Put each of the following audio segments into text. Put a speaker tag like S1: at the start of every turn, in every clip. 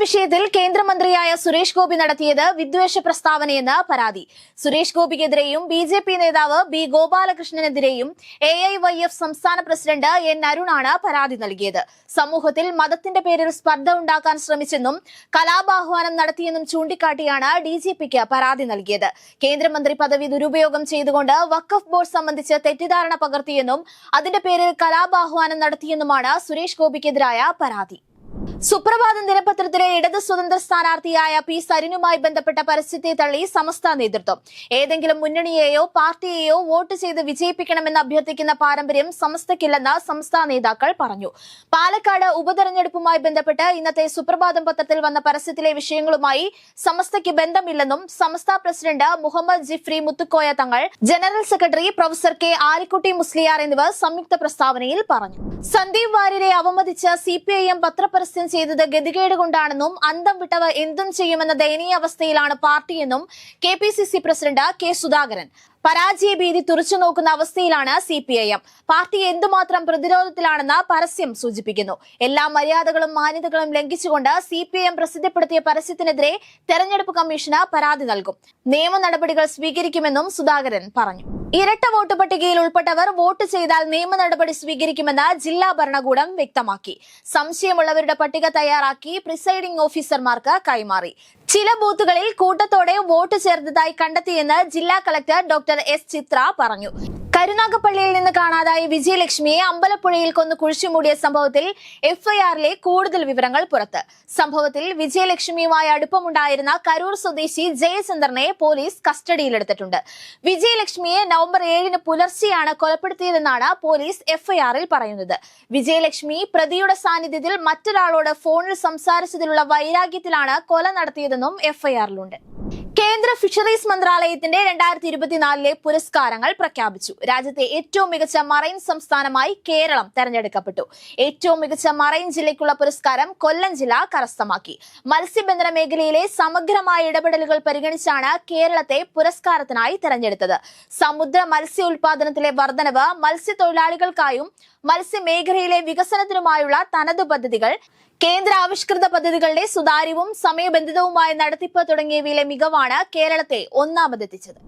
S1: വിഷയത്തിൽ കേന്ദ്രമന്ത്രിയായ സുരേഷ് ഗോപി നടത്തിയത് വിദ്വേഷ പ്രസ്താവനയെന്ന് പരാതി. സുരേഷ് ഗോപിക്കെതിരെയും ബി.ജെ.പി. നേതാവ് ബി ഗോപാലകൃഷ്ണനെതിരെയും AIYF സംസ്ഥാന പ്രസിഡന്റ് N അരുണാണ് പരാതി നൽകിയത്. സമൂഹത്തിൽ മതത്തിന്റെ പേരിൽ സ്പർദ്ധ ഉണ്ടാക്കാൻ ശ്രമിച്ചെന്നും കലാപാഹ്വാനം നടത്തിയെന്നും ചൂണ്ടിക്കാട്ടിയാണ് DGPക്ക് പരാതി നൽകിയത്. കേന്ദ്രമന്ത്രി പദവി ദുരുപയോഗം ചെയ്തുകൊണ്ട് വഖഫ് ബോർഡ് സംബന്ധിച്ച് തെറ്റിദ്ധാരണ പകർത്തിയെന്നും അതിന്റെ പേരിൽ കലാപാഹ്വാനം നടത്തിയെന്നുമാണ് സുരേഷ് ഗോപിക്കെതിരായ പരാതി. സുപ്രഭാതം ദിനപത്രത്തിലെ ഇടത് സ്വതന്ത്ര സ്ഥാനാർത്ഥിയായ P സരിനുമായി ബന്ധപ്പെട്ട പരസ്യത്തെ തള്ളി സമസ്ത നേതൃത്വം. ഏതെങ്കിലും മുന്നണിയെയോ പാർട്ടിയെയോ വോട്ട് ചെയ്ത് വിജയിപ്പിക്കണമെന്ന് അഭ്യർത്ഥിക്കുന്ന പാരമ്പര്യം സമസ്തയ്ക്കില്ലെന്ന് സമസ്ത നേതാക്കൾ പറഞ്ഞു. പാലക്കാട് ഉപതെരഞ്ഞെടുപ്പുമായി ബന്ധപ്പെട്ട് ഇന്നത്തെ സുപ്രഭാതം പത്രത്തിൽ വന്ന പരസ്യത്തിലെ വിഷയങ്ങളുമായി സമസ്തയ്ക്ക് ബന്ധമില്ലെന്നും സമസ്ത president Muhammad Jifri Muthukoya Thangal, general secretary professor K Alikutty Musliyar എന്നിവർ സംയുക്ത പ്രസ്താവനയിൽ പറഞ്ഞു. സന്ദീപ് വാര്യരെ അവമതിച്ച് CPIM പത്രപരസ്യം ചെയ്തത് ഗതികേട് കൊണ്ടാണെന്നും അന്തം വിട്ടവർ എന്തും ചെയ്യുമെന്ന ദയനീയ അവസ്ഥയിലാണ് പാർട്ടിയെന്നും KPCC പ്രസിഡന്റ് K സുധാകരൻ. പരാജയ ഭീതി തുറച്ചു നോക്കുന്ന അവസ്ഥയിലാണ് CPIM. പാർട്ടി എന്തുമാത്രം പ്രതിരോധത്തിലാണെന്ന് പരസ്യം സൂചിപ്പിക്കുന്നു. എല്ലാ മര്യാദകളും മാന്യതകളും ലംഘിച്ചുകൊണ്ട് CPIM പ്രസിദ്ധപ്പെടുത്തിയ പരസ്യത്തിനെതിരെ തെരഞ്ഞെടുപ്പ് കമ്മീഷന് പരാതി നൽകും. നിയമ നടപടികൾ സ്വീകരിക്കുമെന്നും സുധാകരൻ പറഞ്ഞു. ഇരട്ട വോട്ട് പട്ടികയിൽ ഉൾപ്പെട്ടവർ വോട്ട് ചെയ്താൽ നിയമ നടപടി സ്വീകരിക്കുമെന്ന് ജില്ലാ ഭരണകൂടം വ്യക്തമാക്കി. സംശയമുള്ളവരുടെ പട്ടിക തയ്യാറാക്കി പ്രിസൈഡിംഗ് ഓഫീസർമാർക്ക് കൈമാറി. ചില ബൂത്തുകളിൽ കൂട്ടത്തോടെ വോട്ട് ചേർത്തതായി കണ്ടെത്തിയെന്ന് ജില്ലാ കളക്ടർ ഡോക്ടർ S ചിത്ര പറഞ്ഞു. കരുനാഗപ്പള്ളിയിൽ നിന്ന് കാണാതായ വിജയലക്ഷ്മിയെ അമ്പലപ്പുഴയിൽ കൊന്നു കുഴിച്ചുമൂടിയ സംഭവത്തിൽ FIRലെ കൂടുതൽ വിവരങ്ങൾ പുറത്ത്. സംഭവത്തിൽ വിജയലക്ഷ്മിയുമായി അടുപ്പമുണ്ടായിരുന്ന കരൂർ സ്വദേശി ജയചന്ദ്രനെ പോലീസ് കസ്റ്റഡിയിലെടുത്തിട്ടുണ്ട്. വിജയലക്ഷ്മിയെ നവംബർ 7 പുലർച്ചെയാണ് കൊലപ്പെടുത്തിയതെന്നാണ് പോലീസ് FIRൽ പറയുന്നത്. വിജയലക്ഷ്മി പ്രതിയുടെ സാന്നിധ്യത്തിൽ മറ്റൊരാളോട് ഫോണിൽ സംസാരിച്ചതിലുള്ള വൈരാഗ്യത്തിലാണ് കൊല നടത്തിയതെന്നും FIRലുണ്ട്. കേന്ദ്ര ഫിഷറീസ് മന്ത്രാലയത്തിന്റെ 2024 പുരസ്കാരങ്ങൾ പ്രഖ്യാപിച്ചു. രാജ്യത്തെ ഏറ്റവും മികച്ച മറൈൻ സംസ്ഥാനമായി കേരളം തെരഞ്ഞെടുക്കപ്പെട്ടു. ഏറ്റവും മികച്ച മറൈൻ ജില്ലയ്ക്കുള്ള പുരസ്കാരം കൊല്ലം ജില്ല കരസ്ഥമാക്കി. മത്സ്യബന്ധന മേഖലയിലെ സമഗ്രമായ ഇടപെടലുകൾ പരിഗണിച്ചാണ് കേരളത്തെ പുരസ്കാരത്തിനായി തെരഞ്ഞെടുത്തത്. സമുദ്ര മത്സ്യ ഉൽപാദനത്തിലെ വർധനവ്, മത്സ്യത്തൊഴിലാളികൾക്കായും മത്സ്യമേഖലയിലെ വികസനത്തിനുമായുള്ള തനതു പദ്ധതികൾ, കേന്ദ്ര ആവിഷ്കൃത പദ്ധതികളുടെ സുതാര്യവും സമയബന്ധിതവുമായ നടത്തിപ്പ് തുടങ്ങിയവയിലെ മികവാണ് കേരളത്തെ ഒന്നാമതെത്തിച്ചത്.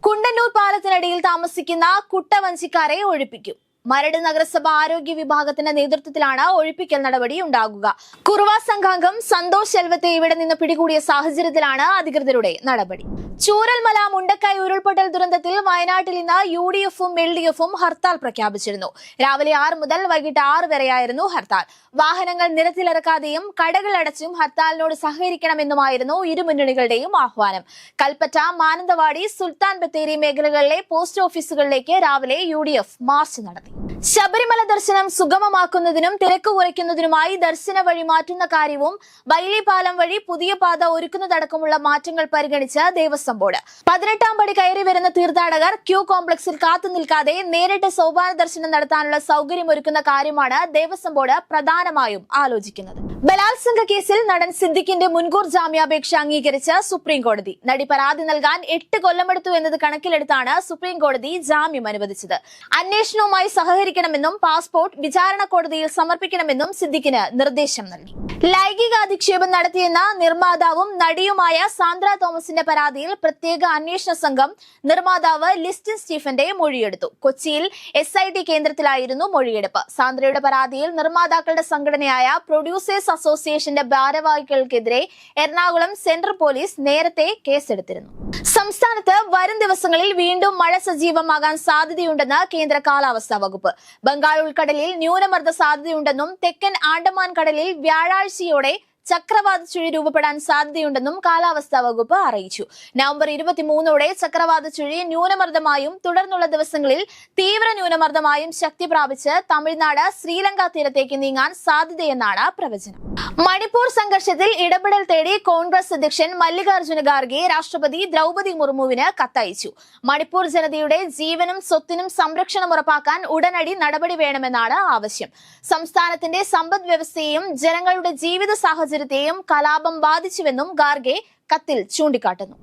S1: കുണ്ടന്നൂർ പാലത്തിനടിയിൽ താമസിക്കുന്ന കുട്ടവഞ്ചിക്കാരെ ഒഴിപ്പിക്കും. മരട് നഗരസഭ ആരോഗ്യ വിഭാഗത്തിന്റെ നേതൃത്വത്തിലാണ് ഒഴിപ്പിക്കൽ നടപടി ഉണ്ടാകുക. കുറുവ സംഘാംഗം സന്തോഷ് ശെൽവത്തെ ഇവിടെ നിന്ന് പിടികൂടിയ സാഹചര്യത്തിലാണ് അധികൃതരുടെ നടപടി. ചൂരൽമല മുണ്ടക്കായ് ഉരുൾപൊട്ടൽ ദുരന്തത്തിൽ വയനാട്ടിൽ ഇന്ന് UDFും LDFും ഹർത്താൽ പ്രഖ്യാപിച്ചിരുന്നു. രാവിലെ 6 മുതൽ വൈകിട്ട് 6 വരെയായിരുന്നു ഹർത്താൽ. വാഹനങ്ങൾ നിരത്തിലിറക്കാതെയും കടകൾ അടച്ചും ഹർത്താലിനോട് സഹകരിക്കണമെന്നുമായിരുന്നു ഇരു മുന്നണികളുടെയും ആഹ്വാനം. കൽപ്പറ്റ, മാനന്തവാടി, സുൽത്താൻ ബത്തേരി മേഖലകളിലെ പോസ്റ്റ് ഓഫീസുകളിലേക്ക് രാവിലെ UDF മാർച്ച് നടത്തി. ശബരിമല ദർശനം സുഗമമാക്കുന്നതിനും തിരക്ക് കുറയ്ക്കുന്നതിനുമായി ദർശന വഴി മാറ്റുന്ന കാര്യവും ബൈലി പാലം വഴി പുതിയ പാത ഒരുക്കുന്നതടക്കമുള്ള മാറ്റങ്ങൾ പരിഗണിച്ച് ദേവസ്വം ബോർഡ് 18ാം പടി കയറി വരുന്ന തീർത്ഥാടകർ ക്യൂ കോംപ്ലക്സിൽ കാത്തു നിൽക്കാതെ നേരിട്ട് സോപാന ദർശനം നടത്താനുള്ള സൗകര്യമൊരുക്കുന്ന കാര്യമാണ് ദേവസ്വം ബോർഡ് പ്രധാനമായും ആലോചിക്കുന്നത്. ബലാത്സംഗ കേസിൽ നടൻ സിദ്ദിഖിന്റെ മുൻകൂർ ജാമ്യാപേക്ഷ അംഗീകരിച്ച് സുപ്രീം കോടതി. നടി പരാതി നൽകാൻ 8 കൊല്ലമെടുത്തു എന്നത് കണക്കിലെടുത്താണ് സുപ്രീം കോടതി ജാമ്യം അനുവദിച്ചത്. അന്വേഷണവുമായി സഹകരിക്കണമെന്നും പാസ്പോർട്ട് വിചാരണ കോടതിയിൽ സമർപ്പിക്കണമെന്നും സിദ്ദിഖിന് നിർദ്ദേശം നൽകി. ലൈംഗികാധിക്ഷേപം നടത്തിയെന്ന നിർമ്മാതാവും നടിയുമായ സാന്ദ്ര തോമസിന്റെ പരാതിയിൽ പ്രത്യേക അന്വേഷണ സംഘം നിർമ്മാതാവ് ലിസ്റ്റിൻ സ്റ്റീഫന്റെ മൊഴിയെടുത്തു. കൊച്ചിയിൽ SIT കേന്ദ്രത്തിലായിരുന്നു മൊഴിയെടുപ്പ്. സാന്ദ്രയുടെ പരാതിയിൽ നിർമ്മാതാക്കളുടെ സംഘടനയായ പ്രൊഡ്യൂസേഴ്സ് അസോസിയേഷന്റെ ഭാരവാഹികൾക്കെതിരെ എറണാകുളം സെൻട്രൽ പോലീസ് നേരത്തെ കേസെടുത്തിരുന്നു. സംസ്ഥാനത്ത് വരും ദിവസങ്ങളിൽ വീണ്ടും മഴ സജീവമാകാൻ സാധ്യതയുണ്ടെന്ന് കേന്ദ്ര കാലാവസ്ഥാ വകുപ്പ്. ബംഗാൾ ഉൾക്കടലിൽ ന്യൂനമർദ്ദ സാധ്യതയുണ്ടെന്നും തെക്കൻ ആൻഡമാൻ കടലിൽ വ്യാഴാഴ്ചയോടെ ചക്രവാത ചുഴി രൂപപ്പെടാൻ സാധ്യതയുണ്ടെന്നും കാലാവസ്ഥാ വകുപ്പ് അറിയിച്ചു. നവംബർ 23 ചക്രവാത ചുഴി ന്യൂനമർദ്ദമായും തുടർന്നുള്ള ദിവസങ്ങളിൽ തീവ്ര ന്യൂനമർദ്ദമായും ശക്തി പ്രാപിച്ച് തമിഴ്നാട്, ശ്രീലങ്ക തീരത്തേക്ക് നീങ്ങാൻ സാധ്യതയെന്നാണ് പ്രവചനം. മണിപ്പൂർ സംഘർഷത്തിൽ ഇടപെടൽ തേടി കോൺഗ്രസ് അധ്യക്ഷൻ മല്ലികാർജ്ജുന ഖാർഗെ രാഷ്ട്രപതി ദ്രൗപദി മുർമുവിന് കത്തയച്ചു. മണിപ്പൂർ ജനതയുടെ ജീവനും സ്വത്തിനും സംരക്ഷണം ഉറപ്പാക്കാൻ ഉടനടി നടപടി വേണമെന്നാണ് ആവശ്യം. സംസ്ഥാനത്തിന്റെ സമ്പദ് വ്യവസ്ഥയെയും ജനങ്ങളുടെ ജീവിത സാഹചര്യം സാഹചര്യത്തെയും കലാപം ബാധിച്ചുവെന്നും ഖാർഗെ കത്തിൽ ചൂണ്ടിക്കാട്ടുന്നു.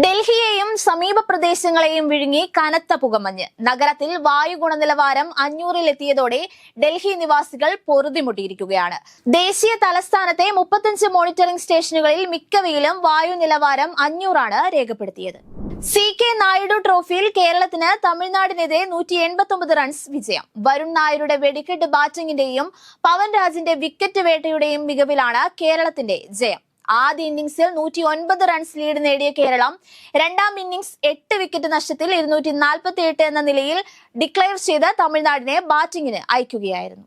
S1: ഡൽഹിയെയും സമീപ പ്രദേശങ്ങളെയും വിഴുങ്ങി കനത്ത പുകമഞ്ഞ്. നഗരത്തിൽ വായു ഗുണനിലവാരം 500-ൽ എത്തിയതോടെ ഡൽഹി നിവാസികൾ പൊറുതിമുട്ടിയിരിക്കുകയാണ്. ദേശീയ തലസ്ഥാനത്തെ 35 മോണിറ്ററിംഗ് സ്റ്റേഷനുകളിൽ മിക്കവയിലും വായു നിലവാരം 500 രേഖപ്പെടുത്തിയത്. CK നായിഡു ട്രോഫിയിൽ കേരളത്തിന് തമിഴ്നാടിനെതിരെ 189 റൺസ് വിജയം. വരുൺ നായരുടെ വെടിക്കെട്ട് ബാറ്റിംഗിന്റെയും പവൻ രാജിന്റെ വിക്കറ്റ് വേട്ടയുടെയും മികവിലാണ് കേരളത്തിന്റെ ജയം. ആദ്യ ഇന്നിംഗ്സിൽ 109 റൺസ് ലീഡ് നേടിയ കേരളം രണ്ടാം ഇന്നിംഗ്സ് 8 വിക്കറ്റ് നഷ്ടത്തിൽ 248 എന്ന നിലയിൽ ഡിക്ലെയർ ചെയ്ത് തമിഴ്നാടിനെ ബാറ്റിംഗിന് അയക്കുകയായിരുന്നു.